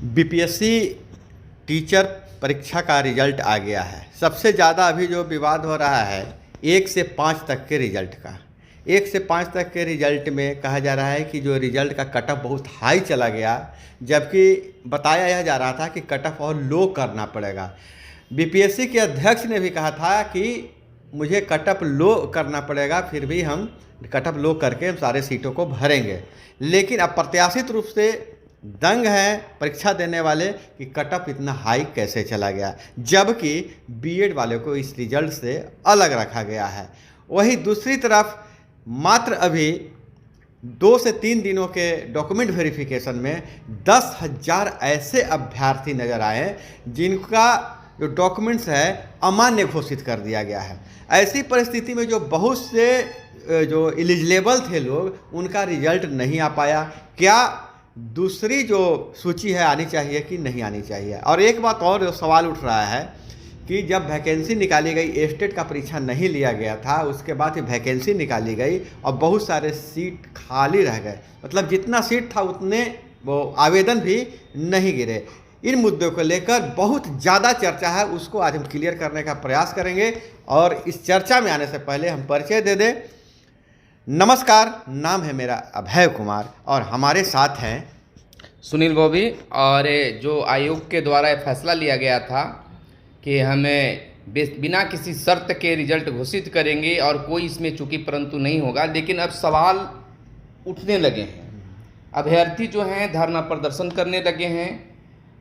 BPSC teacher परीक्षा का result आ गया है। सबसे ज़्यादा अभी जो विवाद हो रहा है 1 से 5 तक के रिजल्ट का। 1 से 5 तक के रिजल्ट में कहा जा रहा है कि जो रिजल्ट का कट ऑफ बहुत हाई चला गया, जबकि बताया यह जा रहा था कि कट ऑफ और लो करना पड़ेगा। बीपीएससी के अध्यक्ष ने भी कहा था कि मुझे कट ऑफ लो करना पड़ेगा, फिर भी हम कट ऑफ लो करके हम सारे सीटों को भरेंगे। लेकिन अब प्रत्याशित रूप से दंग है परीक्षा देने वाले कि कट ऑफ इतना हाई कैसे चला गया, जबकि बीएड वाले को इस रिजल्ट से अलग रखा गया है। वहीं दूसरी तरफ मात्र अभी 2 से 3 दिनों के डॉक्यूमेंट वेरिफिकेशन में 10,000 ऐसे अभ्यर्थी नज़र आए जिनका जो डॉक्यूमेंट्स है अमान्य घोषित कर दिया गया है। ऐसी परिस्थिति में जो बहुत से जो एलिजिबल थे लोग, उनका रिजल्ट नहीं आ पाया। क्या दूसरी जो सूची है आनी चाहिए कि नहीं आनी चाहिए? और एक बात और जो सवाल उठ रहा है कि जब वैकेंसी निकाली गई, स्टेट का परीक्षा नहीं लिया गया था, उसके बाद ये वैकेंसी निकाली गई और बहुत सारे सीट खाली रह गए। मतलब जितना सीट था उतने वो आवेदन भी नहीं गिरे। इन मुद्दों को लेकर बहुत ज़्यादा चर्चा है, उसको आज हम क्लियर करने का प्रयास करेंगे। और इस चर्चा में आने से पहले हम परिचय दे दें। नमस्कार, नाम है मेरा अभय कुमार और हमारे साथ हैं सुनील बॉबी। और जो आयोग के द्वारा फैसला लिया गया था कि हमें बिना किसी शर्त के रिजल्ट घोषित करेंगे और कोई इसमें चूंकि परंतु नहीं होगा, लेकिन अब सवाल उठने लगे हैं। अभ्यर्थी जो हैं धरना प्रदर्शन करने लगे हैं,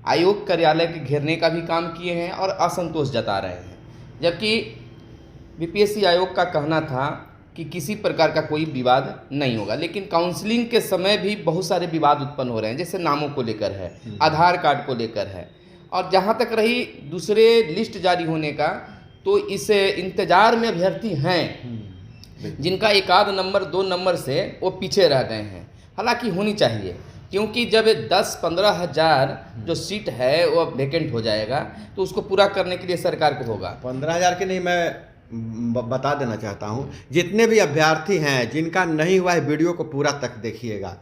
आयोग कार्यालय के घेरने का भी काम किए हैं और असंतोष जता रहे हैं। जबकि बीपीएससी आयोग का कहना था कि किसी प्रकार का कोई विवाद नहीं होगा, लेकिन काउंसलिंग के समय भी बहुत सारे विवाद उत्पन्न हो रहे हैं, जैसे नामों को लेकर है, आधार कार्ड को लेकर है। और जहां तक रही दूसरे लिस्ट जारी होने का, तो इस इंतजार में अभ्यर्थी हैं जिनका 1 आध नंबर 2 नंबर से वो पीछे रह गए हैं। हालांकि होनी चाहिए, क्योंकि जब 10-15 हज़ार जो सीट है वो वेकेंट हो जाएगा तो उसको पूरा करने के लिए सरकार को होगा। 15,000 के नहीं, मैं बता देना चाहता हूँ, जितने भी अभ्यर्थी हैं जिनका नहीं हुआ है वीडियो को पूरा तक देखिएगा।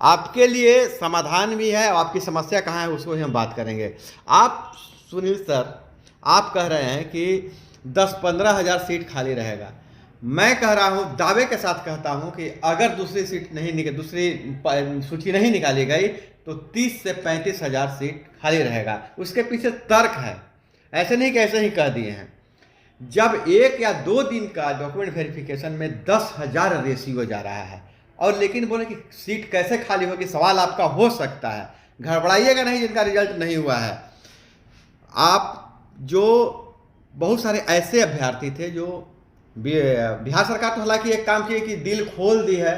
आपके लिए समाधान भी है और आपकी समस्या कहाँ है उसको ही हम बात करेंगे। आप सुनील सर, आप कह रहे हैं कि 10-15 हज़ार सीट खाली रहेगा। मैं कह रहा हूँ, दावे के साथ कहता हूँ कि अगर दूसरी सूची नहीं निकाली गई तो 30 से 35 हज़ार सीट खाली रहेगा। उसके पीछे तर्क है, ऐसे नहीं कि ऐसे ही कह दिए हैं। जब 1 या 2 दिन का डॉक्यूमेंट वेरिफिकेशन में 10,000 रेशियो जा रहा है, और लेकिन बोले कि सीट कैसे खाली होगी, सवाल आपका हो सकता है। घबराइएगा नहीं जिनका रिजल्ट नहीं हुआ है। आप जो बहुत सारे ऐसे अभ्यर्थी थे जो बिहार सरकार तो हालांकि एक काम किए कि दिल खोल दी है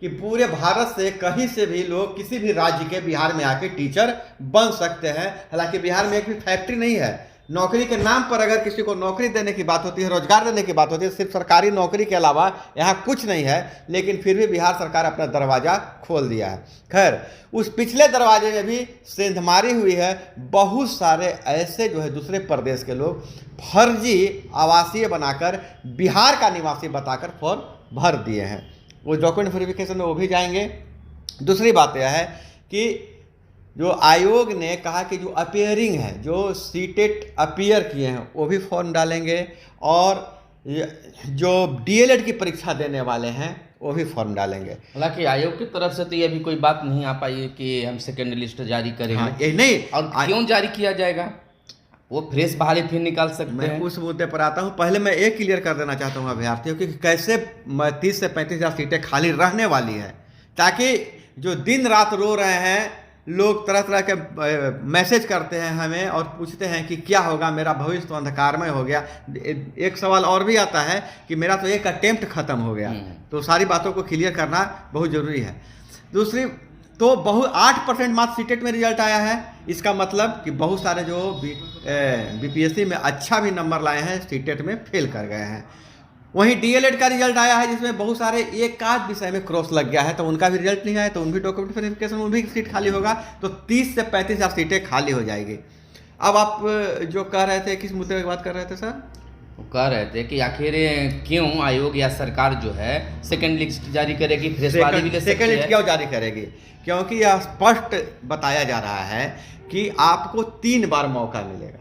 कि पूरे भारत से कहीं से भी लोग किसी भी राज्य के बिहार में आके टीचर बन सकते हैं। हालांकि बिहार में एक भी फैक्ट्री नहीं है। नौकरी के नाम पर अगर किसी को नौकरी देने की बात होती है, रोजगार देने की बात होती है, सिर्फ सरकारी नौकरी के अलावा यहाँ कुछ नहीं है, लेकिन फिर भी बिहार सरकार अपना दरवाज़ा खोल दिया है। खैर, उस पिछले दरवाजे में भी सेंधमारी हुई है। बहुत सारे ऐसे जो है दूसरे प्रदेश के लोग फर्जी आवासीय बनाकर बिहार का निवासी बताकर फॉर्म भर दिए हैं। वो डॉक्यूमेंट वेरिफिकेशन में वो भी जाएंगे। दूसरी बात यह है कि जो आयोग ने कहा कि जो अपियरिंग है, जो सीटेट अपियर किए हैं, वो भी फॉर्म डालेंगे, और जो डीएलएड की परीक्षा देने वाले हैं वो भी फॉर्म डालेंगे। हालांकि आयोग की तरफ से तो ये अभी कोई बात नहीं आ पाई है कि हम सेकेंड लिस्ट जारी करेंगे। हाँ, ये नहीं, और क्यों जारी किया जाएगा, वो फ्रेश बहाली फिर निकाल सकते हैं। मैं उस मुद्दे पर आता हूँ। पहले मैं एक क्लियर कर देना चाहता हूँ अभ्यर्थियों कि कैसे 30 से 35 हज़ार सीटें खाली रहने वाली है, ताकि जो दिन रात रो रहे हैं लोग, तरह तरह के मैसेज करते हैं हमें और पूछते हैं कि क्या होगा, मेरा भविष्य तो अंधकारमय हो गया। एक सवाल और भी आता है कि मेरा तो एक अटेम्प्ट खत्म हो गया। तो सारी बातों को क्लियर करना बहुत ज़रूरी है। दूसरी तो बहुत 8% मात्र सीटेट में रिजल्ट आया है। इसका मतलब कि बहुत सारे जो बीपीएससी में अच्छा भी नंबर लाए हैं सीटेट में फेल कर गए हैं। वहीं डीएलएड का रिजल्ट आया है जिसमें बहुत सारे एक आध विषय में क्रॉस लग गया है, तो उनका भी रिजल्ट नहीं आया, तो उनकी डॉक्यूमेंट वेरिफिकेशन में भी सीट खाली होगा। तो 30 से 35 हज़ार सीटें खाली हो जाएगी। अब आप जो कह रहे थे, किस मुद्दे की बात कर रहे थे सर? वो कह रहे थे कि आखिर क्यों आयोग या सरकार जो है सेकंड लिस्ट जारी करेगी, फ्रेशवादी भी ले सकती सेकंड लिस्ट है। क्यों जारी करेगी? क्योंकि यह स्पष्ट बताया जा रहा है कि आपको 3 बार मौका मिलेगा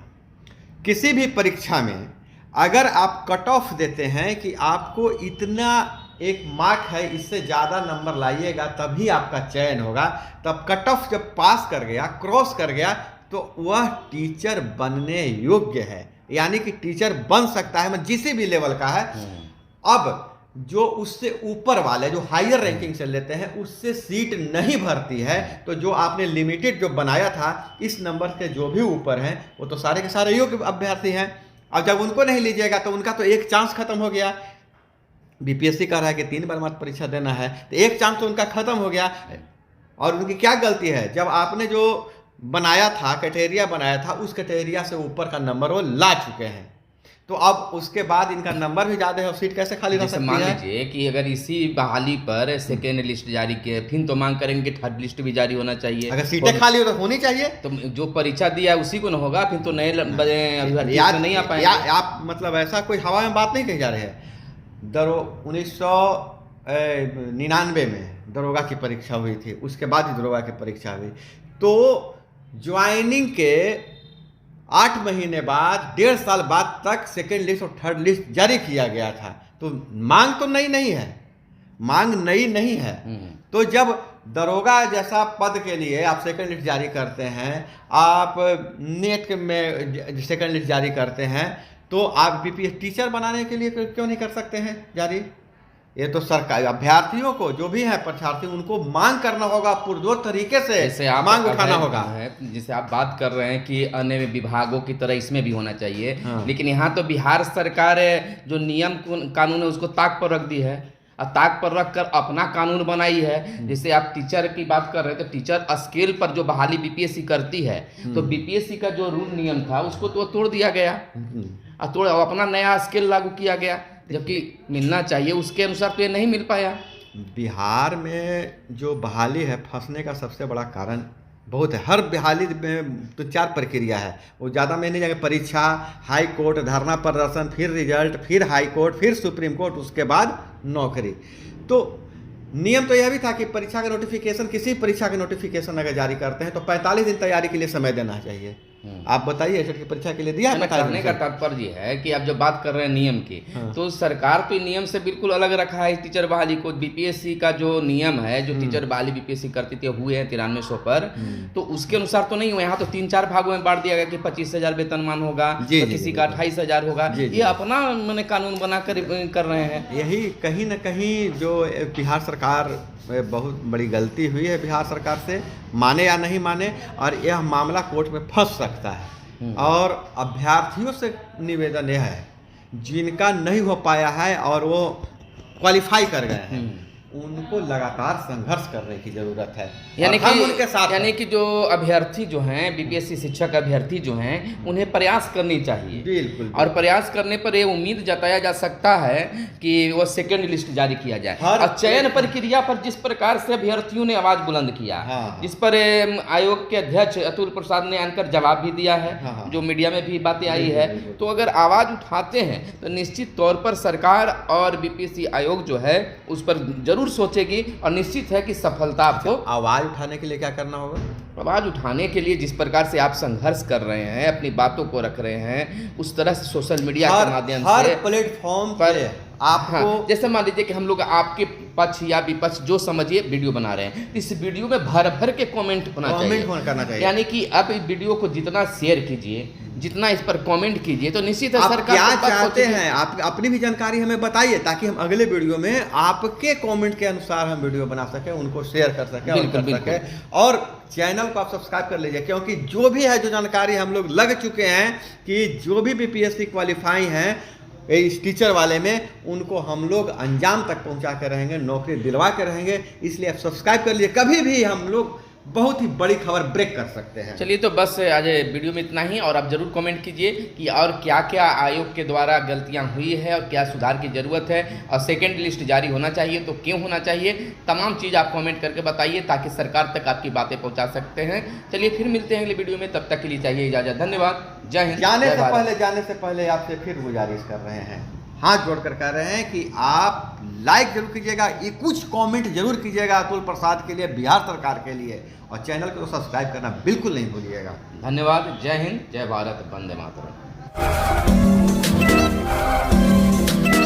किसी भी परीक्षा में। अगर आप कट ऑफ देते हैं कि आपको इतना एक मार्क है, इससे ज़्यादा नंबर लाइएगा तभी आपका चयन होगा, तब कट ऑफ जब पास कर गया, क्रॉस कर गया, तो वह टीचर बनने योग्य है, यानी कि टीचर बन सकता है, मतलब जिस भी लेवल का है। अब जो उससे ऊपर वाले जो हायर रैंकिंग से लेते हैं उससे सीट नहीं भरती है, तो जो आपने लिमिटेड जो बनाया था इस नंबर के जो भी ऊपर हैं वो तो सारे के सारे योग्य अभ्यर्थी हैं। अब जब उनको नहीं लीजिएगा तो उनका तो एक चांस खत्म हो गया। बीपीएससी कह रहा है कि 3 बार मात्र परीक्षा देना है, तो एक चांस तो उनका खत्म हो गया। और उनकी क्या गलती है? जब आपने जो बनाया था, क्राइटेरिया बनाया था, उस क्राइटेरिया से ऊपर का नंबर वो ला चुके हैं, तो अब उसके बाद इनका नंबर भी ज़्यादा है और सीट कैसे खाली रह जैसे सकती मान है? लीजिए कि अगर इसी बहाली पर सेकेंड लिस्ट जारी किए, फिर तो मांग करेंगे कि थर्ड लिस्ट भी जारी होना चाहिए। अगर सीटें खाली हो तो होनी चाहिए। तो जो परीक्षा दिया है उसी को न होगा, फिर तो नए अभ्यर्थी याद नहीं आ पाएंगे। आप मतलब ऐसा कोई हवा में बात नहीं कही जा रही है। 1999 में दरोगा की परीक्षा हुई थी, उसके बाद ही दरोगा की परीक्षा हुई, तो ज्वाइनिंग के 8 महीने बाद, 1.5 साल बाद तक सेकेंड लिस्ट और थर्ड लिस्ट जारी किया गया था। तो मांग तो नई नहीं है, मांग नई नहीं है। तो जब दरोगा जैसा पद के लिए आप सेकेंड लिस्ट जारी करते हैं, आप नेट में सेकेंड लिस्ट जारी करते हैं, तो आप बीपीएस टीचर बनाने के लिए क्यों नहीं कर सकते हैं जारी? ये तो सरकारी अभ्यर्थियों को, जो भी है परीक्षार्थी, उनको मांग करना होगा, पुरजोर तरीके से जैसे आप मांग उठाना होगा। जैसे आप बात कर रहे हैं कि अन्य विभागों की तरह इसमें भी होना चाहिए, हाँ। लेकिन यहाँ तो बिहार सरकार जो नियम कानून है उसको ताक पर रख दी है, और ताक पर रख कर अपना कानून बनाई है। जैसे आप टीचर की बात कर रहे हैं, तो टीचर स्केल पर जो बहाली बीपीएससी करती है, तो बीपीएससी का जो रूल नियम था उसको तो तोड़ दिया गया और तोड़ अपना नया स्केल लागू किया गया, जबकि मिलना चाहिए उसके अनुसार तो ये नहीं मिल पाया। बिहार में जो बहाली है, फंसने का सबसे बड़ा कारण बहुत है। हर बहाली में तो 4 प्रक्रिया है, वो ज़्यादा में नहीं जाएंगे। परीक्षा, हाई कोर्ट, धरना प्रदर्शन, फिर रिजल्ट, फिर हाई कोर्ट, फिर सुप्रीम कोर्ट, उसके बाद नौकरी। तो नियम तो यह भी था कि परीक्षा का नोटिफिकेशन, किसी परीक्षा का नोटिफिकेशन अगर जारी करते हैं तो 45 दिन तैयारी के लिए समय देना चाहिए। आप बताइए एसएट की परीक्षा के लिए दिया है? कहने का तात्पर्य है कि आप जब बात कर रहे हैं नियम की, तो सरकार तो नियम से बिल्कुल अलग रखा है टीचर बहाली को। बीपीएससी का जो नियम है, जो टीचर बहाली बीपीएससी करती थी, हुए हैं 9300 पर, तो उसके अनुसार तो नहीं हुआ। यहाँ तो 3-4 भागों में बांट दिया गया कि 25,000 वेतनमान होगा, तो किसी का 28,000 होगा। ये अपना मैंने कानून बना कर रहे हैं। यही कहीं ना कहीं जो बिहार सरकार बहुत बड़ी गलती हुई है बिहार सरकार से, माने या नहीं माने, और यह मामला कोर्ट में फंस सकता है। और अभ्यर्थियों से निवेदन यह है, जिनका नहीं हो पाया है और वो क्वालिफाई कर गए हैं, उनको लगातार संघर्ष करने की जरूरत है। यानी और हम उनके साथ यानी कि जो अभ्यर्थी जो हैं, बीपीएससी शिक्षक अभ्यर्थी जो हैं, उन्हें प्रयास करनी चाहिए। बिल्कुल। और प्रयास करने पर ये उम्मीद जताया जा सकता है कि वो सेकंड लिस्ट जारी किया जाए। और चयन प्रक्रिया पर जिस प्रकार से अभ्यर्थियों ने आवाज बुलंद किया, जिस पर आयोग के अध्यक्ष अतुल प्रसाद ने आकर जवाब भी दिया है, जो मीडिया में भी बातें आई है, तो अगर आवाज उठाते हैं तो निश्चित तौर पर सरकार और बीपीएससी आयोग जो है उस पर जरूर सोचेगी, और निश्चित है कि सफलता आपको। आवाज उठाने के लिए क्या करना होगा? आवाज उठाने के लिए जिस प्रकार से आप संघर्ष कर रहे हैं, अपनी बातों को रख रहे हैं, उस तरह से सोशल मीडिया के माध्यम हर से प्लेटफॉर्म पर आपको जैसे मान लीजिए कि हम लोग आपके पक्ष या विपक्ष जो समझिए वीडियो बना रहे हैं, इस वीडियो में भर भर के कमेंट होना चाहिए। यानी कि आप इस वीडियो को जितना शेयर कीजिए, जितना इस पर कमेंट कीजिए, तो निश्चित है सरकार क्या चाहते हैं, आप अपनी भी जानकारी हमें बताइए, ताकि हम अगले वीडियो में आपके कमेंट के अनुसार हम वीडियो बना सकें, उनको शेयर कर सकें और कर सकें। और चैनल को आप सब्सक्राइब कर लीजिए, क्योंकि जो भी है, जो जानकारी हम लोग लग चुके हैं कि जो भी बीपीएससी क्वालिफाई हैं इस टीचर वाले में, उनको हम लोग अंजाम तक पहुंचा के रहेंगे, नौकरी दिलवा के रहेंगे। इसलिए आप सब्सक्राइब कर लीजिए। कभी भी हम लोग बहुत ही बड़ी खबर ब्रेक कर सकते हैं। चलिए, तो बस आज वीडियो में इतना ही, और आप जरूर कमेंट कीजिए कि और क्या क्या आयोग के द्वारा गलतियां हुई है और क्या सुधार की ज़रूरत है, और सेकेंड लिस्ट जारी होना चाहिए तो क्यों होना चाहिए। तमाम चीज़ आप कमेंट करके बताइए ताकि सरकार तक आपकी बातें पहुंचा सकते हैं। चलिए फिर मिलते हैं अगले वीडियो में, तब तक के लिए चाहिए इजाज़त। धन्यवाद। जय हिंद। जाने जय भारत। से पहले आपसे फिर गुजारिश कर रहे हैं, हाथ जोड़कर कह रहे हैं कि आप लाइक जरूर कीजिएगा, ये कुछ कमेंट जरूर कीजिएगा अतुल प्रसाद के लिए, बिहार सरकार के लिए, और चैनल को सब्सक्राइब करना बिल्कुल नहीं भूलिएगा। धन्यवाद। जय हिंद, जय भारत, वंदे मातरम।